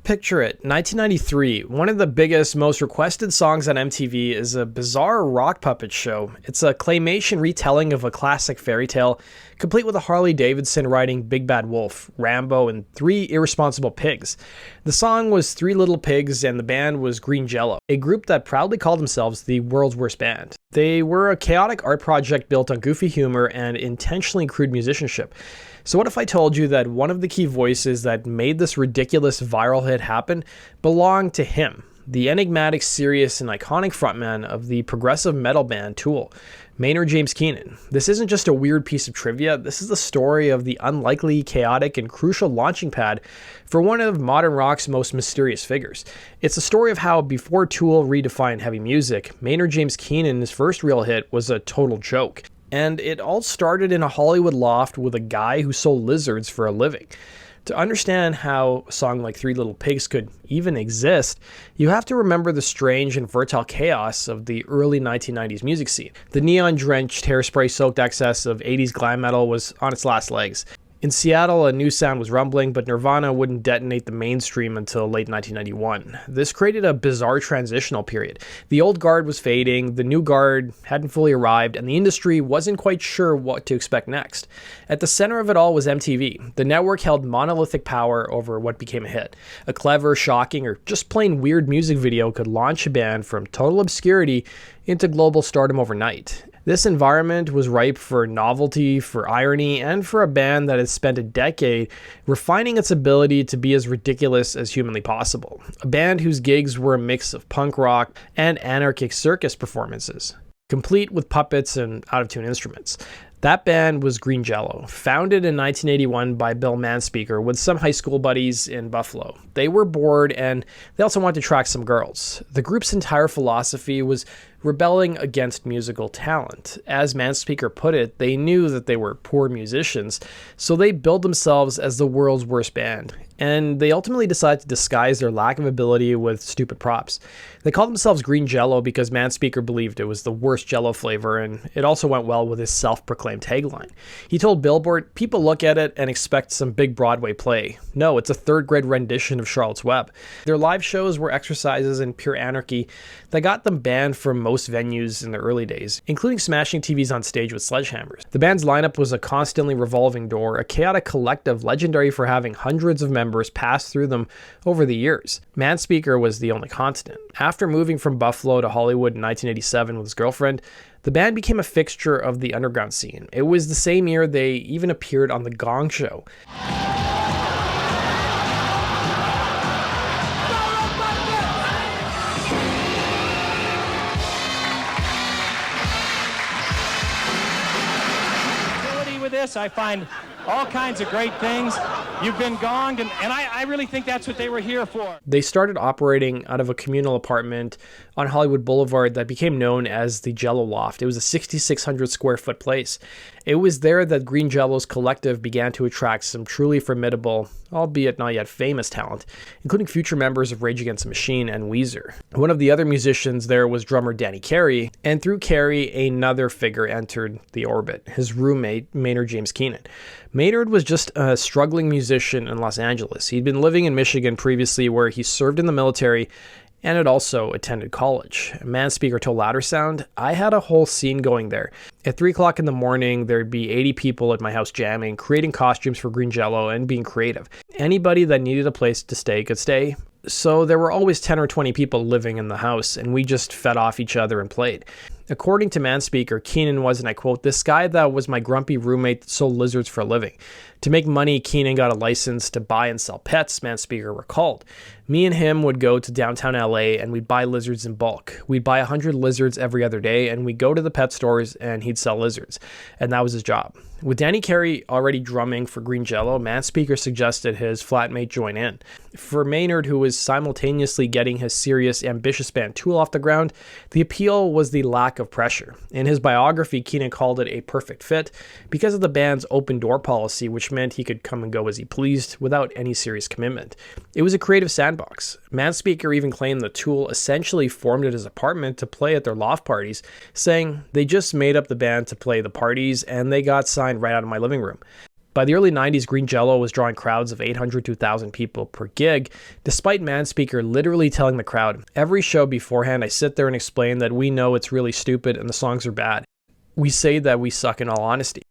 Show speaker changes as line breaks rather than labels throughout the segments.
Picture it, 1993, one of the biggest, most requested songs on MTV is a bizarre rock puppet show. It's a claymation retelling of a classic fairy tale, complete with a Harley-Davidson riding Big Bad Wolf, Rambo, and 3 irresponsible pigs. The song was 3 Little Pigs and the band was Green Jellö, a group that proudly called themselves the world's worst band. They were a chaotic art project built on goofy humor and intentionally crude musicianship. So what if I told you that one of the key voices that made this ridiculous viral hit happen belonged to him, the enigmatic, serious, and iconic frontman of the progressive metal band Tool, Maynard James Keenan. This isn't just a weird piece of trivia, this is the story of the unlikely, chaotic, and crucial launching pad for one of modern rock's most mysterious figures. It's a story of how, before Tool redefined heavy music, Maynard James Keenan's first real hit was a total joke. And it all started in a Hollywood loft with a guy who sold lizards for a living. To understand how a song like 3 Little Pigs could even exist, you have to remember the strange and fertile chaos of the early 1990s music scene. The neon-drenched, hairspray-soaked excess of 80s glam metal was on its last legs. In Seattle, a new sound was rumbling, but Nirvana wouldn't detonate the mainstream until late 1991. This created a bizarre transitional period. The old guard was fading, the new guard hadn't fully arrived, and the industry wasn't quite sure what to expect next. At the center of it all was MTV. The network held monolithic power over what became a hit. A clever, shocking, or just plain weird music video could launch a band from total obscurity into global stardom overnight. This environment was ripe for novelty, for irony, and for a band that had spent a decade refining its ability to be as ridiculous as humanly possible. A band whose gigs were a mix of punk rock and anarchic circus performances, complete with puppets and out-of-tune instruments. That band was Green Jellö, founded in 1981 by Bill Manspeaker with some high school buddies in Buffalo. They were bored and they also wanted to attract some girls. The group's entire philosophy was rebelling against musical talent. As Manspeaker put it, they knew that they were poor musicians, so they billed themselves as the world's worst band. And they ultimately decided to disguise their lack of ability with stupid props. They called themselves Green Jellö because Manspeaker believed it was the worst Jello flavor, and it also went well with his self-proclaimed tagline. He told Billboard, "People look at it and expect some big Broadway play. No, it's a third-grade rendition of Charlotte's Web." Their live shows were exercises in pure anarchy that got them banned from most venues in the early days, including smashing TVs on stage with sledgehammers. The band's lineup was a constantly revolving door, a chaotic collective legendary for having hundreds of members pass through them over the years. Manspeaker was the only constant. After moving from Buffalo to Hollywood in 1987 with his girlfriend, the band became a fixture of the underground scene. It was the same year they even appeared on The Gong Show.
This, I find all kinds of great things. You've been gonged, and I really think that's what they were here for.
They started operating out of a communal apartment on Hollywood Boulevard that became known as the Jello Loft. It was a 6,600 square foot place. It was there that Green Jellö's collective began to attract some truly formidable, albeit not yet famous talent, including future members of Rage Against the Machine and Weezer. One of the other musicians there was drummer Danny Carey, and through Carey, another figure entered the orbit, his roommate, Maynard James Keenan. Maynard was just a struggling musician in Los Angeles. He'd been living in Michigan previously, where he served in the military and had also attended college. Manspeaker told Louder Sound, "I had a whole scene going there. At 3 o'clock in the morning, there'd be 80 people at my house jamming, creating costumes for Green Jellö, and being creative. Anybody that needed a place to stay could stay. So there were always 10 or 20 people living in the house, and we just fed off each other and played." According to Manspeaker, Keenan was, and I quote, "this guy that was my grumpy roommate that sold lizards for a living. To make money, Keenan got a license to buy and sell pets," Manspeaker recalled. "Me and him would go to downtown LA and we'd buy lizards in bulk. We'd buy 100 lizards every other day, and we'd go to the pet stores and he'd sell lizards. And that was his job." With Danny Carey already drumming for Green Jellö, Manspeaker suggested his flatmate join in. For Maynard, who was simultaneously getting his serious, ambitious band Tool off the ground, the appeal was the lack of pressure. In his biography, Keenan called it a perfect fit because of the band's open door policy, which meant he could come and go as he pleased without any serious commitment. It was a creative sandbox. Manspeaker even claimed that Tool essentially formed at his apartment to play at their loft parties, saying, "They just made up the band to play the parties and they got signed right out of my living room." By the early 90s, Green Jellö was drawing crowds of 800 to 1,000 people per gig, despite Manspeaker literally telling the crowd, "Every show beforehand, I sit there and explain that we know it's really stupid and the songs are bad. We say that we suck in all honesty."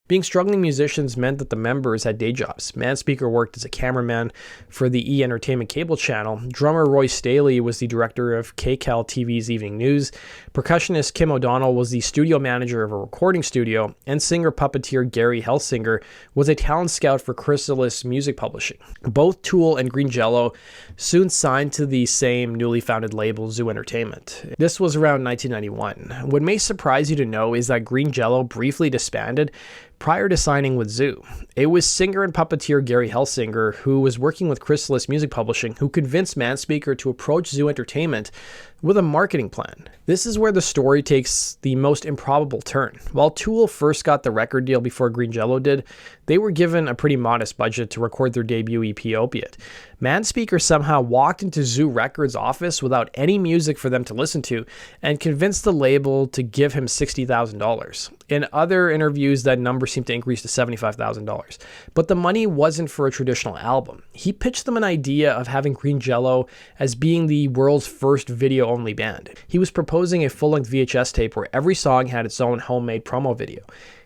Being struggling musicians meant that the members had day jobs. Manspeaker worked as a cameraman for the E! Entertainment cable channel. Drummer Roy Staley was the director of KCAL TV's Evening News. Percussionist Kim O'Donnell was the studio manager of a recording studio. And singer-puppeteer Gary Helsinger was a talent scout for Chrysalis Music Publishing. Both Tool and Green Jellö soon signed to the same newly founded label, Zoo Entertainment. This was around 1991. What may surprise you to know is that Green Jellö briefly disbanded prior to signing with Zoo. It was singer and puppeteer Gary Helsinger, who was working with Chrysalis Music Publishing, who convinced Manspeaker to approach Zoo Entertainment with a marketing plan. This is where the story takes the most improbable turn. While Tool first got the record deal before Green Jellö did, they were given a pretty modest budget to record their debut EP, Opiate. Manspeaker somehow walked into Zoo Records' office without any music for them to listen to and convinced the label to give him $60,000. In other interviews, that number seemed to increase to $75,000. But the money wasn't for a traditional album. He pitched them an idea of having Green Jellö as being the world's first video-only band. He was proposing a full-length VHS tape where every song had its own homemade promo video.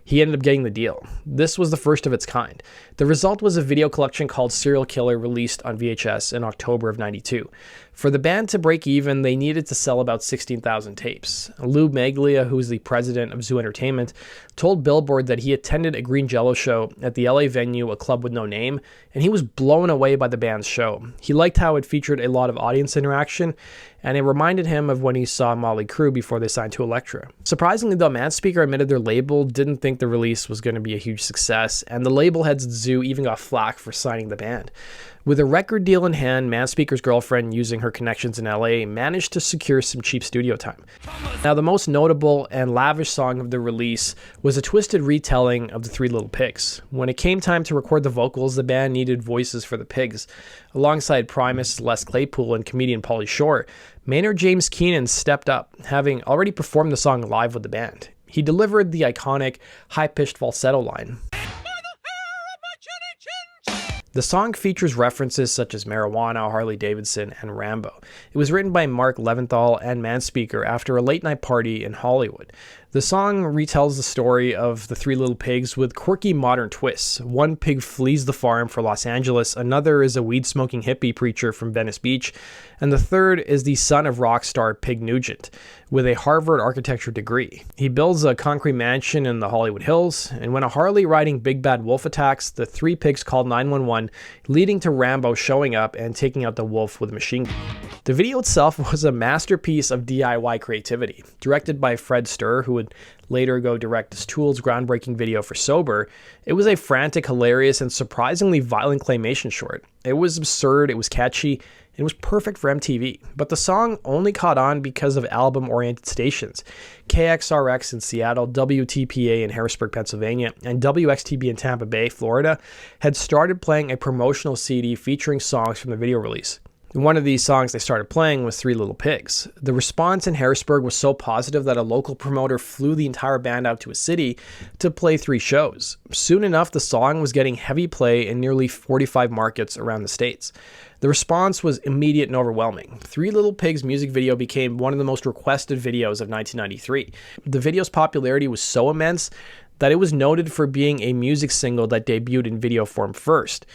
He ended up getting the deal. This was the first of its kind. The result was a video collection called Serial Killer, released on VHS in October of '92. For the band to break even, they needed to sell about 16,000 tapes. Lou Maglia, who was the president of Zoo Entertainment, told Billboard that he attended a Green Jellö show at the LA venue, A Club with No Name, and he was blown away by the band's show. He liked how it featured a lot of audience interaction, and it reminded him of when he saw Motley Crue before they signed to Elektra. Surprisingly though, Manspeaker admitted their label didn't think the release was going to be a huge success, and the label heads at Zoo even got flack for signing the band. With a record deal in hand, Manspeaker's girlfriend, using her connections in LA, managed to secure some cheap studio time. Now, the most notable and lavish song of the release was a twisted retelling of the Three Little Pigs. When it came time to record the vocals, the band needed voices for the pigs. Alongside Primus, Les Claypool, and comedian Pauly Shore, Maynard James Keenan stepped up, having already performed the song live with the band. He delivered the iconic high-pitched falsetto line. The song features references such as marijuana, Harley-Davidson, and Rambo. It was written by Mark Leventhal and Manspeaker after a late-night party in Hollywood. The song retells the story of the Three Little Pigs with quirky modern twists. One pig flees the farm for Los Angeles, another is a weed-smoking hippie preacher from Venice Beach, and the third is the son of rock star Pig Nugent, with a Harvard architecture degree. He builds a concrete mansion in the Hollywood Hills, and when a Harley-riding Big Bad Wolf attacks, the three pigs call 911, leading to Rambo showing up and taking out the wolf with a machine gun. The video itself was a masterpiece of DIY creativity. Directed by Fred Sturr, who would later go direct Tool's groundbreaking video for Sober, it was a frantic, hilarious, and surprisingly violent claymation short. It was absurd, it was catchy, and it was perfect for MTV. But the song only caught on because of album-oriented stations. KXRX in Seattle, WTPA in Harrisburg, Pennsylvania, and WXTB in Tampa Bay, Florida, had started playing a promotional CD featuring songs from the video release. One of these songs they started playing was Three Little Pigs. The response in Harrisburg was so positive that a local promoter flew the entire band out to a city to play 3 shows. Soon enough, the song was getting heavy play in nearly 45 markets around the states. The response was immediate and overwhelming. Three Little Pigs' music video became one of the most requested videos of 1993. The video's popularity was so immense that it was noted for being a music single that debuted in video form first.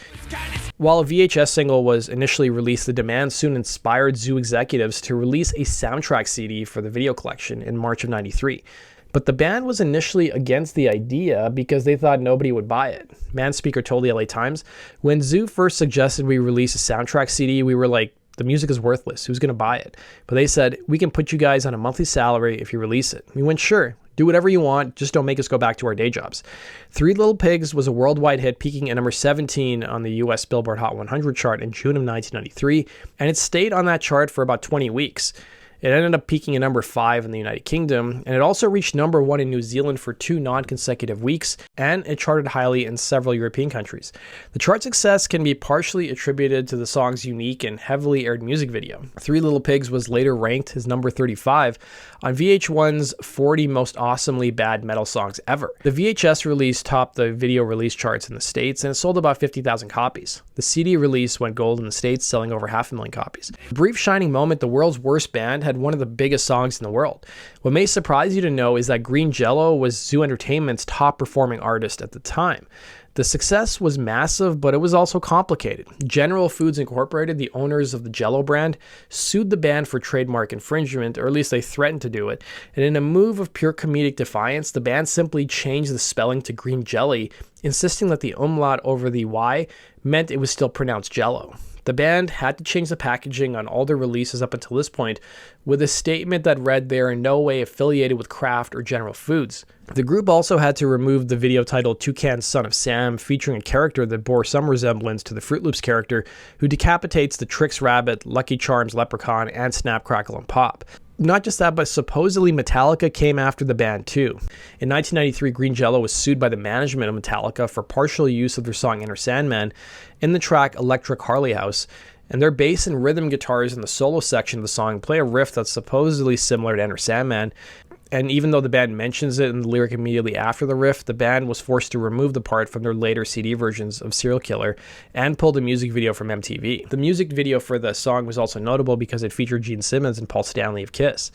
While a VHS single was initially released, the demand soon inspired Zoo executives to release a soundtrack CD for the video collection in March of '93. But the band was initially against the idea because they thought nobody would buy it. Manspeaker told the LA Times, "When Zoo first suggested we release a soundtrack CD, we were like, the music is worthless, who's going to buy it? But they said, we can put you guys on a monthly salary if you release it." We went, sure, do whatever you want, just don't make us go back to our day jobs. Three Little Pigs was a worldwide hit, peaking at number 17 on the US Billboard Hot 100 chart in June of 1993, and it stayed on that chart for about 20 weeks. It ended up peaking at number 5 in the United Kingdom, and it also reached number 1 in New Zealand for 2 non-consecutive weeks, and it charted highly in several European countries. The chart success can be partially attributed to the song's unique and heavily aired music video. Three Little Pigs was later ranked as number 35 on VH1's 40 Most Awesomely Bad Metal Songs Ever. The VHS release topped the video release charts in the States, and it sold about 50,000 copies. The CD release went gold in the States, selling over 500,000 copies. A brief shining moment, the world's worst band had one of the biggest songs in the world. What may surprise you to know is that Green Jellö was Zoo Entertainment's top performing artist at the time. The success was massive, but it was also complicated. General Foods Incorporated, the owners of the Jello brand, sued the band for trademark infringement, or at least they threatened to do it. And in a move of pure comedic defiance, the band simply changed the spelling to Green Jellÿ, insisting that the umlaut over the Y meant it was still pronounced Jello. The band had to change the packaging on all their releases up until this point, with a statement that read they are in no way affiliated with Kraft or General Foods. The group also had to remove the video titled Toucan's Son of Sam, featuring a character that bore some resemblance to the Fruit Loops character who decapitates the Trix Rabbit, Lucky Charms Leprechaun, and Snap, Crackle, and Pop. Not just that, but supposedly Metallica came after the band too. In 1993, Green Jellö was sued by the management of Metallica for partial use of their song Enter Sandman in the track Electric Harley House, and their bass and rhythm guitars in the solo section of the song play a riff that's supposedly similar to Enter Sandman. And even though the band mentions it in the lyric immediately after the riff, the band was forced to remove the part from their later CD versions of Serial Killer and pulled a music video from MTV. The music video for the song was also notable because it featured Gene Simmons and Paul Stanley of Kiss.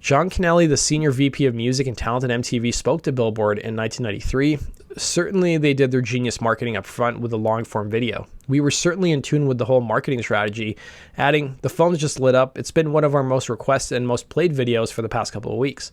John Kennelly, the senior VP of music and talent at MTV, spoke to Billboard in 1993. Certainly, they did their genius marketing up front with a long-form video. We were certainly in tune with the whole marketing strategy, adding, "The phone's just lit up. It's been one of our most requested and most played videos for the past couple of weeks."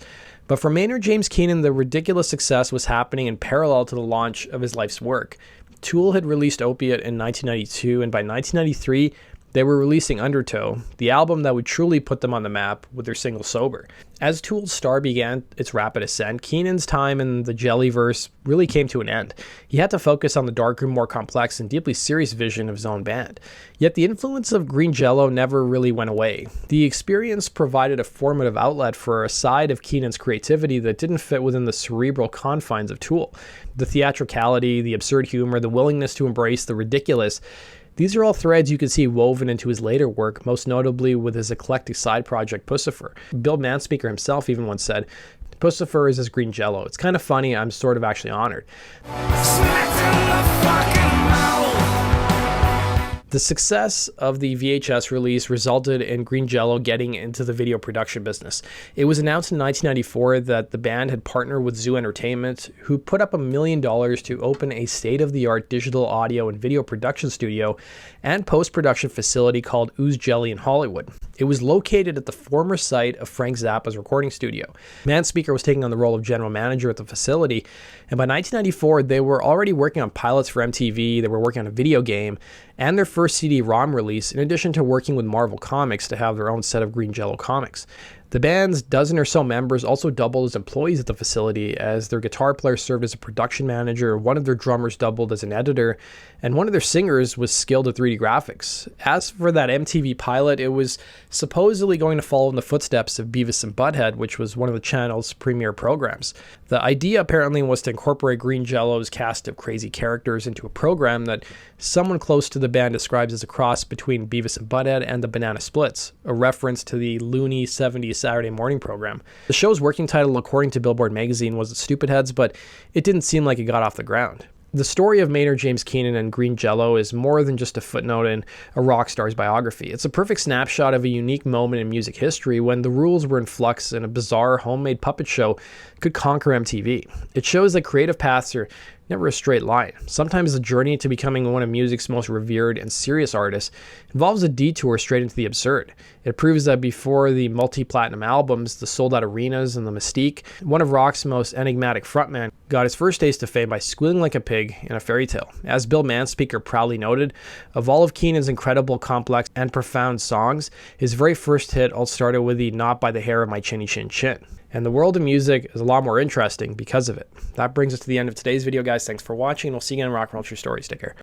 But for Maynard James Keenan, the ridiculous success was happening in parallel to the launch of his life's work. Tool had released Opiate in 1992, and by 1993, they were releasing Undertow, the album that would truly put them on the map with their single Sober. As Tool's star began its rapid ascent, Keenan's time in the Jellyverse really came to an end. He had to focus on the darker, more complex, and deeply serious vision of his own band. Yet the influence of Green Jellö never really went away. The experience provided a formative outlet for a side of Keenan's creativity that didn't fit within the cerebral confines of Tool. The theatricality, the absurd humor, the willingness to embrace the ridiculous, these are all threads you can see woven into his later work, most notably with his eclectic side project Puscifer. Bill Manspeaker himself even once said, "Puscifer is his Green Jellö. It's kind of funny, I'm sort of actually honored." The success of the VHS release resulted in Green Jellö getting into the video production business. It was announced in 1994 that the band had partnered with Zoo Entertainment, who put up $1 million to open a state-of-the-art digital audio and video production studio and post-production facility called Green Jellÿ in Hollywood. It was located at the former site of Frank Zappa's recording studio. Manspeaker was taking on the role of general manager at the facility, and by 1994, they were already working on pilots for MTV, they were working on a video game, and their first CD-ROM release, in addition to working with Marvel Comics to have their own set of Green Jellö comics. The band's dozen or so members also doubled as employees at the facility, as their guitar player served as a production manager, one of their drummers doubled as an editor, and one of their singers was skilled at 3D graphics. As for that MTV pilot, it was supposedly going to follow in the footsteps of Beavis and Butthead, which was one of the channel's premier programs. The idea apparently was to incorporate Green Jellö's cast of crazy characters into a program that someone close to the band describes as a cross between Beavis and Butthead and the Banana Splits, a reference to the loony 70s Saturday morning program. The show's working title, according to Billboard magazine, was The Stupid Heads, but it didn't seem like it got off the ground. The story of Maynard James Keenan and Green Jellö is more than just a footnote in a rock star's biography. It's a perfect snapshot of a unique moment in music history when the rules were in flux and a bizarre homemade puppet show could conquer MTV. It shows that creative paths are never a straight line. Sometimes the journey to becoming one of music's most revered and serious artists involves a detour straight into the absurd. It proves that before the multi-platinum albums, the sold-out arenas, and the mystique, one of rock's most enigmatic frontman got his first taste of fame by squealing like a pig in a fairy tale. As Bill Manspeaker proudly noted, of all of Keenan's incredible, complex, and profound songs, his very first hit all started with the "Not by the Hair of My Chinny Chin Chin." And the world of music is a lot more interesting because of it. That brings us to the end of today's video, guys. Thanks for watching, and we'll see you again in Rock and Roll True Stories. Take care.